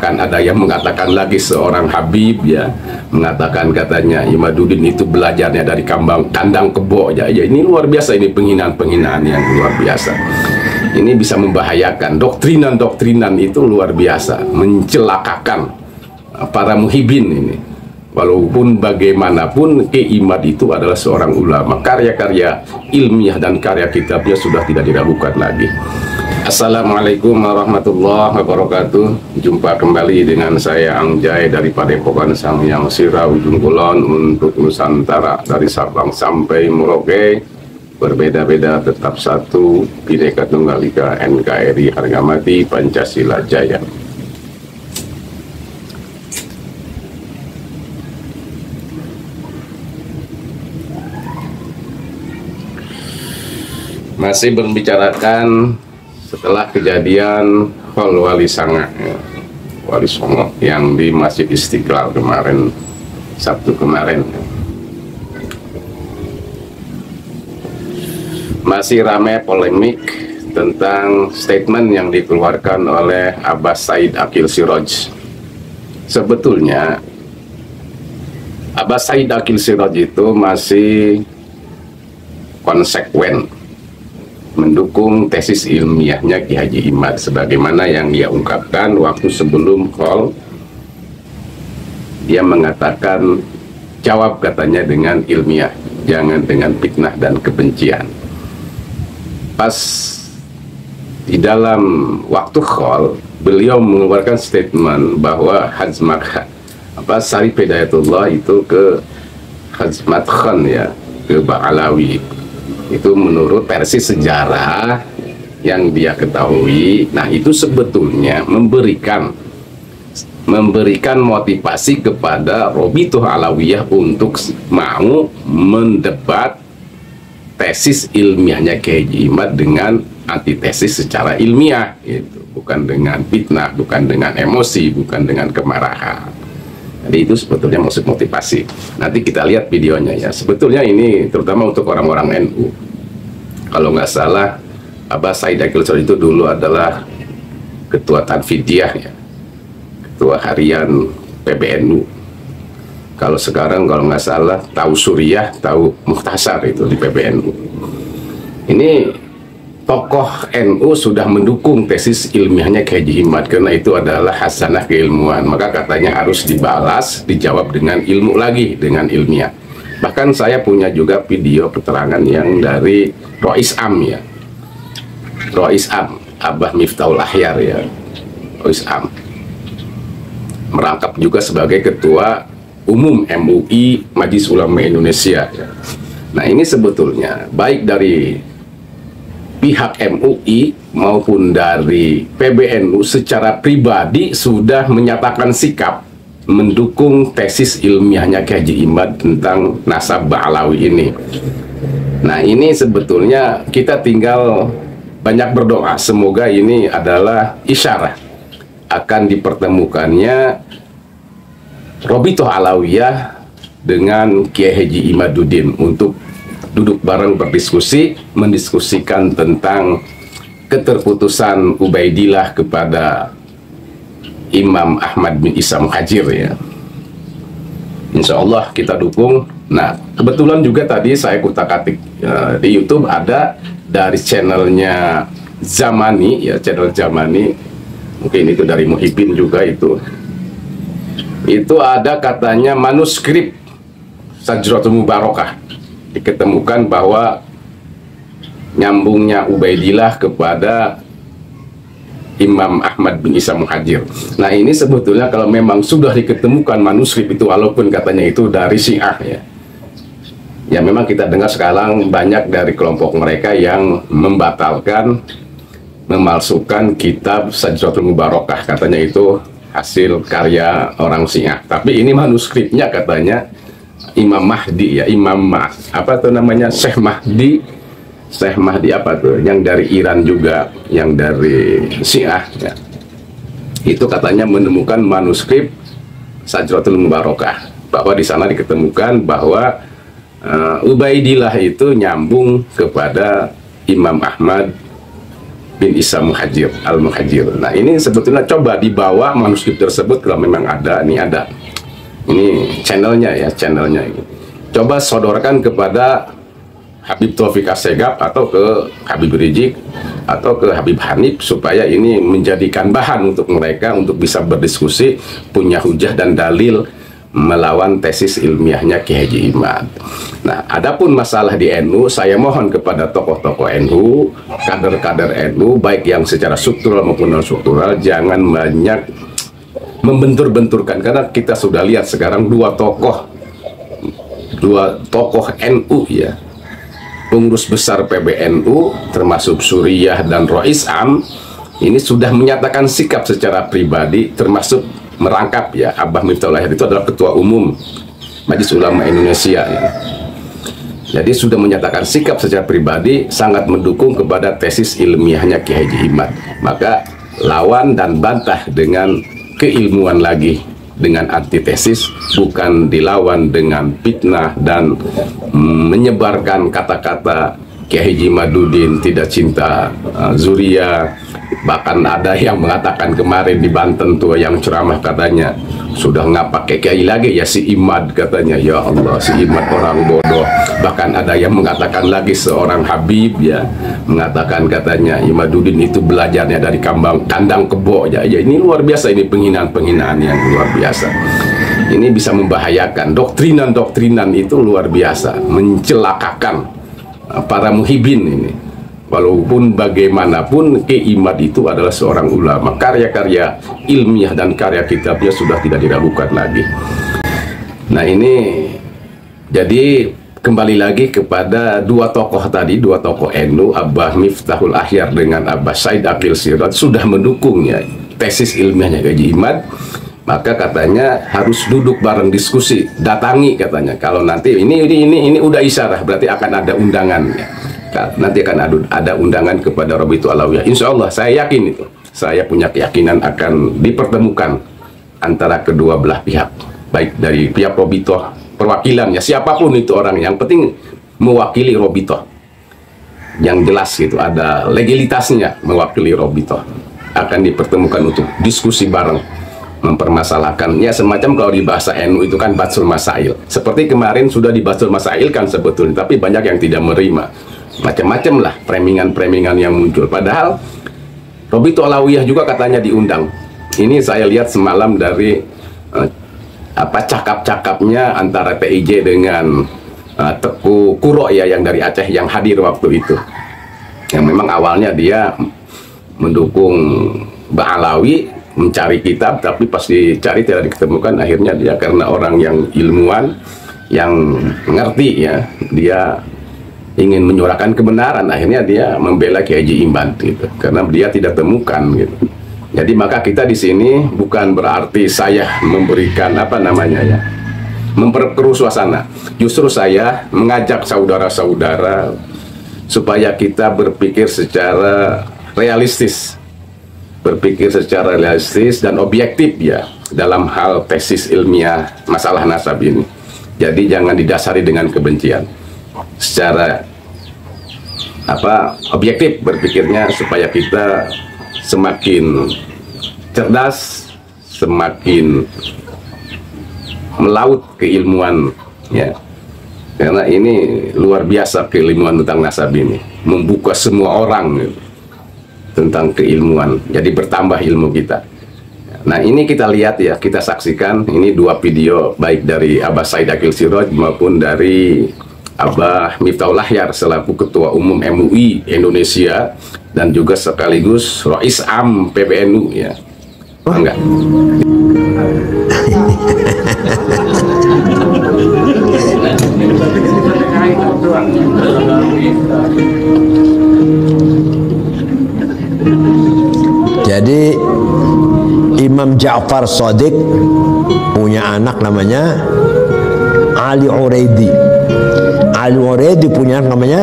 bahkan ada yang mengatakan lagi seorang Habib ya, mengatakan katanya Imaduddin itu belajarnya dari kandang kebo ya. Ya ini luar biasa, ini penghinaan-penghinaan yang luar biasa. Ini bisa membahayakan, doktrinan-doktrinan itu luar biasa, mencelakakan para muhibin ini. Walaupun bagaimanapun Kiai Imad itu adalah seorang ulama, karya-karya ilmiah dan karya kitabnya sudah tidak diragukan lagi. Assalamualaikum warahmatullahi wabarakatuh. Jumpa kembali dengan saya Angjay dari Padepokan Samyang Sira Ujung Kulon untuk Nusantara, dari Sabang sampai Merauke. Berbeda-beda tetap satu, Bhinneka Tunggal Ika, NKRI, harga mati, Pancasila Jaya. Masih membicarakan setelah kejadian Hol Wali Sanga, Wali Songo yang di Masjid Istiqlal kemarin, Sabtu kemarin. Masih ramai polemik tentang statement yang dikeluarkan oleh Abbas Said Aqil Siraj. Sebetulnya Abbas Said Aqil Siraj itu masih konsekuen mendukung tesis ilmiahnya Ki Haji Imad sebagaimana yang dia ungkapkan waktu sebelum call. Dia mengatakan, jawab katanya dengan ilmiah, jangan dengan fitnah dan kebencian. Pas di dalam waktu call, beliau mengeluarkan statement bahwa Hazmat Syarif Hidayatullah itu ke Hazmat Khan ya, ke Ba'alawi. Itu menurut versi sejarah yang dia ketahui. Nah itu sebetulnya memberikan motivasi kepada Robitoh Alawiyah untuk mau mendebat tesis ilmiahnya Kiai Haji Imad dengan antitesis secara ilmiah, gitu. Bukan dengan fitnah, bukan dengan emosi, bukan dengan kemarahan. Jadi itu sebetulnya maksud motivasi. Nanti kita lihat videonya ya. Sebetulnya ini terutama untuk orang-orang NU. Kalau nggak salah, Abbas Said Aqil Siraj itu dulu adalah ketua Tanfidiyah ya, ketua harian PBNU. Kalau sekarang kalau nggak salah tahu Suriah, tahu Muhtasar itu di PBNU. Ini tokoh NU sudah mendukung tesis ilmiahnya Kiai Haji Imad karena itu adalah hasanah keilmuan, maka katanya harus dibalas, dijawab dengan ilmu lagi, dengan ilmiah. Bahkan saya punya juga video keterangan yang dari Rois Am ya, Rois Am, Abah Miftahul Ahyar ya, Rois Am merangkap juga sebagai ketua umum MUI Majelis Ulama Indonesia ya. Nah ini sebetulnya baik dari pihak MUI maupun dari PBNU secara pribadi sudah menyatakan sikap mendukung tesis ilmiahnya Kiai Haji Imad tentang nasab Ba'alawi ini. Nah ini sebetulnya kita tinggal banyak berdoa, semoga ini adalah isyarat akan dipertemukannya Robitoh Alawiyah dengan Kiai Haji Imaduddin untuk duduk bareng berdiskusi, mendiskusikan tentang keterputusan Ubaidillah kepada Imam Ahmad bin Isa Muhajir ya. Insya Allah kita dukung. Nah kebetulan juga tadi saya kutak-atik di YouTube ada dari channelnya Zamani ya, channel Zamani, mungkin itu dari Muhibin juga itu ada katanya manuskrip Sajratul Mubarakah, diketemukan bahwa nyambungnya Ubaidillah kepada Imam Ahmad bin Isa Muhajir. Nah ini sebetulnya kalau memang sudah diketemukan manuskrip itu, walaupun katanya itu dari Syiah ya memang kita dengar sekarang banyak dari kelompok mereka yang membatalkan, memalsukan kitab Sajratul Mubarakah, katanya itu hasil karya orang Syiah. Tapi ini manuskripnya katanya Imam Mahdi ya, apa tuh namanya, Syekh Mahdi apa tuh, yang dari Iran juga, yang dari Syiah ya. Itu katanya menemukan manuskrip Sajratul Mubarakah, bahwa di sana diketemukan bahwa Ubaidillah itu nyambung kepada Imam Ahmad bin Isa Muhajir al-Muhajir. Nah ini sebetulnya coba dibawa manuskrip tersebut kalau memang ada, ini channelnya ya, channelnya ini. Coba sodorkan kepada Habib Taufik Assegaf atau ke Habib Rizik atau ke Habib Hanif supaya ini menjadikan bahan untuk mereka untuk bisa berdiskusi, punya hujah dan dalil melawan tesis ilmiahnya Kiai Haji Imad. Nah, adapun masalah di NU, saya mohon kepada tokoh-tokoh NU, kader-kader NU, baik yang secara struktural maupun non struktural, jangan banyak membentur-benturkan, karena kita sudah lihat sekarang dua tokoh NU ya, pengurus besar PBNU termasuk Suriyah dan Rois Am, ini sudah menyatakan sikap secara pribadi, termasuk merangkap ya, Abah Miftahul Lahir itu adalah Ketua Umum Majelis Ulama Indonesia ya. Jadi sudah menyatakan sikap secara pribadi sangat mendukung kepada tesis ilmiahnya Kiai Haji Imad. Maka lawan dan bantah dengan keilmuan lagi, dengan antitesis, bukan dilawan dengan fitnah dan menyebarkan kata-kata Kiai Haji Imaduddin tidak cinta Zuriyah. Bahkan ada yang mengatakan kemarin di Banten tuh yang ceramah katanya sudah nggak pakai kiai lagi ya si Imad, katanya. Ya Allah, si Imad orang bodoh. Bahkan ada yang mengatakan lagi seorang Habib ya, mengatakan katanya Imaduddin itu belajarnya dari kandang kebo ya. Ya ini luar biasa, ini penghinaan-penghinaan yang luar biasa. Ini bisa membahayakan, doktrinan-doktrinan itu luar biasa, mencelakakan para muhibin ini. Walaupun bagaimanapun Kiai Imad itu adalah seorang ulama, karya-karya ilmiah dan karya kitabnya sudah tidak diragukan lagi. Nah ini jadi kembali lagi kepada dua tokoh tadi, dua tokoh NU, Abah Miftahul Ahyar dengan Abah Said Aqil Siraj sudah mendukungnya tesis ilmiahnya Kiai Imad. Maka katanya harus duduk bareng diskusi, datangi katanya. Kalau nanti ini udah isyarah, berarti akan ada undangannya. Nanti akan ada undangan kepada Robitul Alawiyah. Insya Allah saya yakin itu. Saya punya keyakinan akan dipertemukan antara kedua belah pihak, baik dari pihak Robitoh perwakilannya, siapapun itu orang, yang penting mewakili Robitoh. Yang jelas gitu, ada legalitasnya mewakili Robitoh. Akan dipertemukan untuk diskusi bareng, mempermasalahkan ya, semacam kalau di bahasa NU itu kan Batsul Masail. Seperti kemarin sudah di Batsul Masail kan sebetulnya, tapi banyak yang tidak menerima. Macam-macam lah premingan-premingan yang muncul. Padahal Robitul Alawiyah juga katanya diundang. Ini saya lihat semalam dari cakap-cakapnya antara TIJ dengan Teku Kuro ya, yang dari Aceh yang hadir waktu itu. Yang memang awalnya dia mendukung Mbak Alawi, mencari kitab, tapi pas dicari tidak diketemukan. Akhirnya dia karena orang yang ilmuwan, yang ngerti ya, dia ingin menyuarakan kebenaran, akhirnya dia membela Kiai Haji Imad gitu, karena dia tidak temukan gitu. Jadi maka kita di sini bukan berarti saya memberikan memperkeruh suasana. Justru saya mengajak saudara-saudara supaya kita berpikir secara realistis, dan objektif ya dalam hal tesis ilmiah masalah nasab ini. Jadi jangan didasari dengan kebencian. Secara objektif berpikirnya supaya kita semakin cerdas, semakin melaut keilmuan ya, karena ini luar biasa keilmuan tentang nasab ini, membuka semua orang gitu, tentang keilmuan, jadi bertambah ilmu kita. Nah ini kita lihat ya, kita saksikan ini dua video baik dari Abah Said Aqil Siraj maupun dari Abah Miftahul Ahyar selaku Ketua Umum MUI Indonesia dan juga sekaligus Rois Am PBNU ya. Enggak. Jadi Imam Ja'far Shadiq punya anak namanya Ali Uraidi. Ali Uraidi punya anak namanya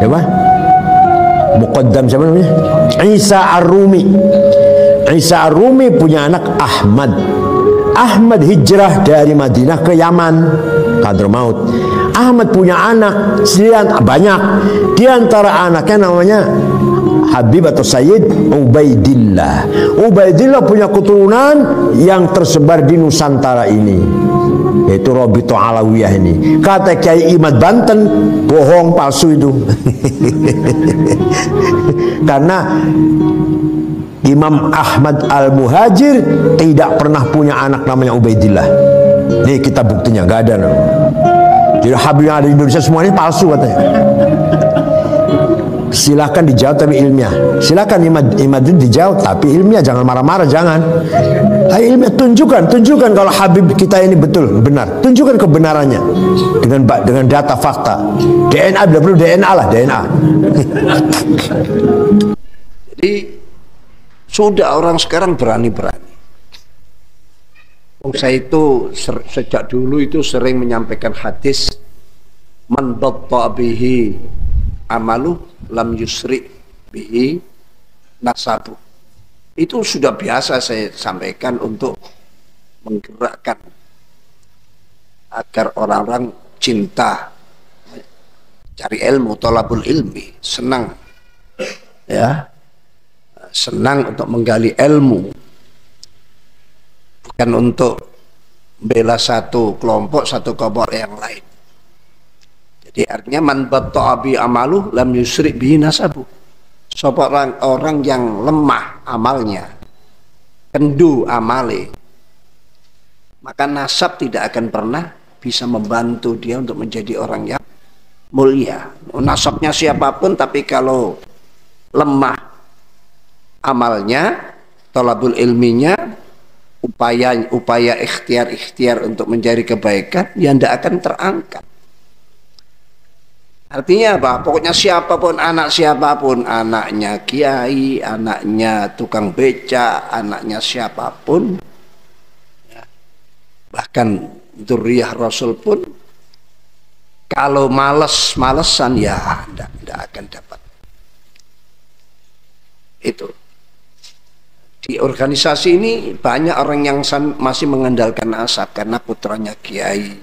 siapa? Muqaddam siapa namanya? Isa Ar-Rumi. Isa Ar-Rumi punya anak Ahmad. Ahmad hijrah dari Madinah ke Yaman, Hadramaut. Ahmad punya anak banyak. Di antara anaknya namanya Habib atau Sayyid Ubaidillah. Ubaidillah punya keturunan yang tersebar di Nusantara ini, yaitu Robito Alawiyah ini. Kata Kiai Imad Banten, bohong, palsu itu. Karena Imam Ahmad Al-Muhajir tidak pernah punya anak namanya Ubaidillah. Nih kita buktinya, gak ada. Jadi Habib yang ada di Indonesia semuanya palsu katanya. Silahkan dijawab tapi ilmiah. Silahkan Imad dijawab tapi ilmiah, jangan marah-marah, jangan. Ayo ilmiah, tunjukkan kalau Habib kita ini betul, benar. Tunjukkan kebenarannya dengan data fakta. DNA, bila perlu DNA lah, DNA. Jadi sudah orang sekarang berani-berani. Saya itu sejak dulu itu sering menyampaikan hadis, man batta bihi amalu lam yusri bihi nasabu. Itu sudah biasa saya sampaikan untuk menggerakkan agar orang-orang cinta cari ilmu, thalabul ilmi, senang ya, senang untuk menggali ilmu, bukan untuk bela satu kelompok yang lain. Jadi artinya man batta'a bi amalu lam yusri bi nasabu. Orang yang lemah amalnya, kendu amale, maka nasab tidak akan pernah bisa membantu dia untuk menjadi orang yang mulia. Nasabnya siapapun, tapi kalau lemah amalnya, thalabul ilminya, upaya ikhtiar untuk mencari kebaikan, ya tidak akan terangkat. Artinya apa? Pokoknya siapapun, anaknya kiai, anaknya tukang beca, anaknya siapapun, ya, bahkan dzurriyyah Rasul pun, kalau malesan ya tidak akan dapat. Itu. Di organisasi ini banyak orang yang masih mengandalkan nasab karena putranya kiai,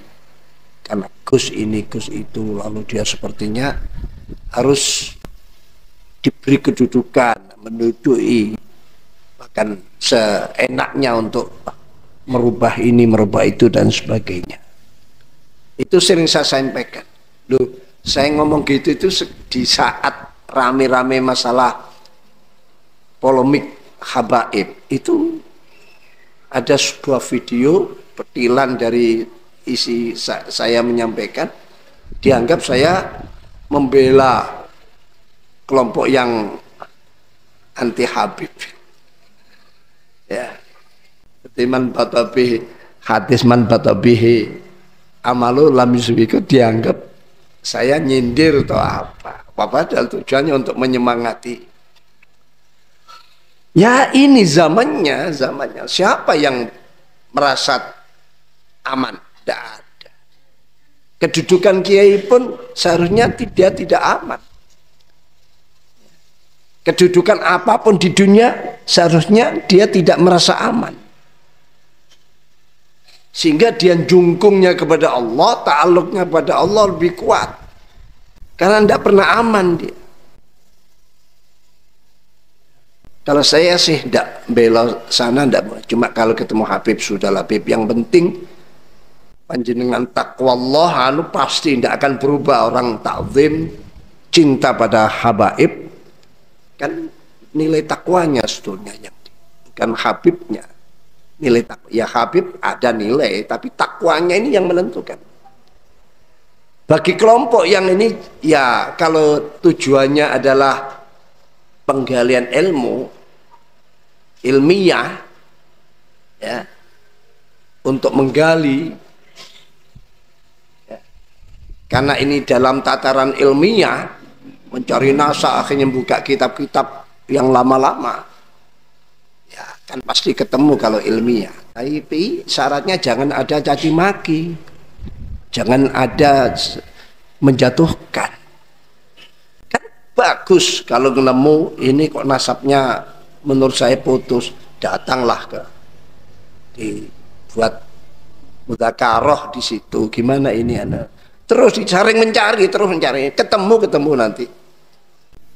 karena Gus ini Gus itu, lalu dia sepertinya harus diberi kedudukan, menuduhi, bahkan seenaknya untuk merubah ini, merubah itu dan sebagainya. Itu sering saya sampaikan. Loh, saya ngomong gitu itu di saat rame-rame masalah polemik habaib. Itu ada sebuah video petilan dari isi saya menyampaikan, dianggap saya membela kelompok yang anti Habib. Ya, seperti man batabihi hadis, man batabihi amalu lam yusbiku, dianggap saya nyindir atau apa padahal tujuannya untuk menyemangati. Ya ini zamannya. Siapa yang merasa aman? Tidak ada. Kedudukan kiai pun seharusnya dia tidak aman. Kedudukan apapun di dunia seharusnya dia tidak merasa aman. Sehingga dia jungkungnya kepada Allah, ta'alluqnya kepada Allah lebih kuat. Karena tidak pernah aman dia. Kalau saya sih tidak bela sana, tidak. Cuma kalau ketemu Habib sudah Habib. Yang penting panjenengan takwa Allah, pasti tidak akan berubah. Orang ta'zim, cinta pada habaib, kan nilai takwanya sebetulnya yang bukan Habibnya. Nilai takwa, ya Habib ada nilai, tapi takwanya ini yang menentukan. Bagi kelompok yang ini, ya kalau tujuannya adalah penggalian ilmiah, ya, untuk menggali, ya, karena ini dalam tataran ilmiah, mencari nasa, akhirnya buka kitab-kitab yang lama-lama, ya kan pasti ketemu kalau ilmiah. Tapi syaratnya jangan ada caci maki, jangan ada menjatuhkan. Kan bagus kalau nemu ini kok nasabnya menurut saya putus, datanglah ke dibuat mudzakarah di situ. Gimana ini Anda? Terus mencari, ketemu nanti.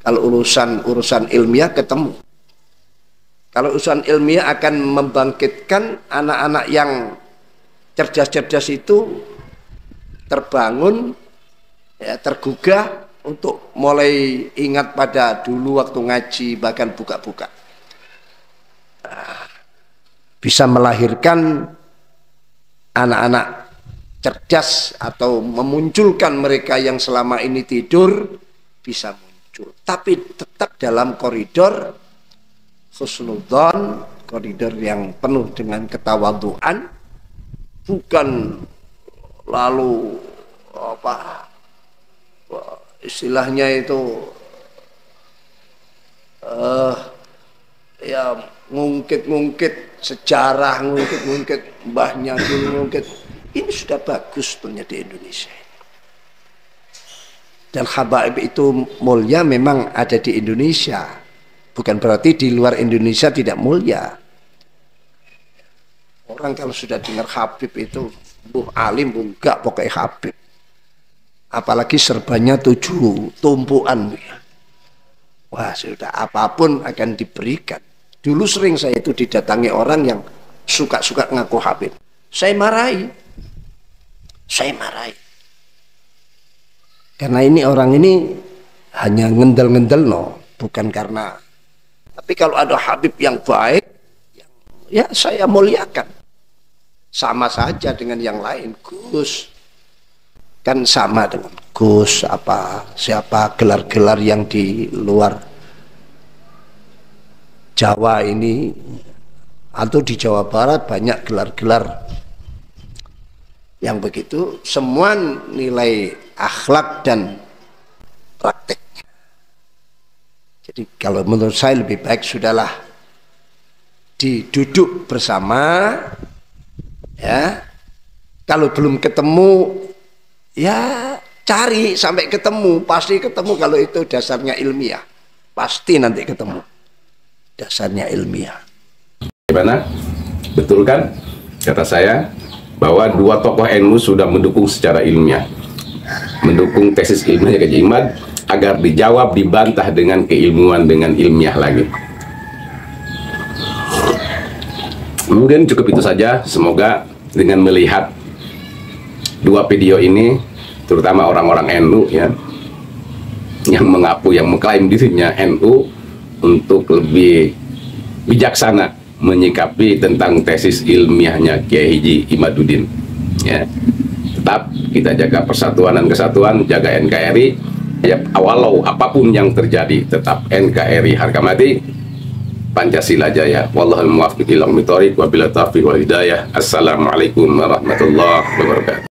Kalau urusan ilmiah ketemu. Kalau urusan ilmiah akan membangkitkan anak-anak yang cerdas-cerdas itu terbangun, ya, tergugah untuk mulai ingat pada dulu waktu ngaji, bahkan buka-buka. Bisa melahirkan anak-anak cerdas atau memunculkan mereka yang selama ini tidur bisa muncul. Tapi tetap dalam koridor husnudzon, koridor yang penuh dengan ketawadhuan, bukan lalu apa istilahnya itu ya ngungkit-ngungkit sejarah, ngungkit-ngungkit mbahnya dulu, ngungkit. Ini sudah bagus sebenarnya di Indonesia. Dan habaib itu mulia memang ada di Indonesia. Bukan berarti di luar Indonesia tidak mulia. Orang kalau sudah dengar Habib itu, alim, enggak pokoknya Habib. Apalagi serbannya 7 tumpuan. Wah, sudah apapun akan diberikan. Dulu sering saya itu didatangi orang yang suka-suka ngaku Habib. Saya marahi. Karena ini orang ini hanya ngendel-ngendel, bukan karena. Tapi kalau ada Habib yang baik, ya saya muliakan. Sama saja dengan yang lain. Gus kan sama dengan Gus, siapa gelar-gelar yang di luar Jawa ini atau di Jawa Barat banyak gelar-gelar yang begitu, semua nilai akhlak dan praktek. Jadi kalau menurut saya lebih baik sudahlah diduduk bersama, ya. Kalau belum ketemu, ya cari sampai ketemu, pasti ketemu. Kalau itu dasarnya ilmiah, pasti nanti ketemu. Dasarnya ilmiah. Gimana? Betul kan? Kata saya bahwa 2 tokoh NU sudah mendukung secara ilmiah, mendukung tesis ilmiahnya Kiai Imad agar dijawab, dibantah dengan keilmuan, dengan ilmiah lagi. Mungkin cukup itu saja. Semoga dengan melihat 2 video ini, terutama orang-orang NU ya, yang mengaku, yang mengklaim dirinya NU, untuk lebih bijaksana menyikapi tentang tesis ilmiahnya Kiai Haji Imaduddin. Ya, tetap kita jaga persatuan dan kesatuan, jaga NKRI. Ya, walau apapun yang terjadi, tetap NKRI harga mati, Pancasila jaya. Wallahul muwaffiq ila aqwamit thoriq, wabillahi taufiq wal hidayah. Assalamualaikum warahmatullahi wabarakatuh.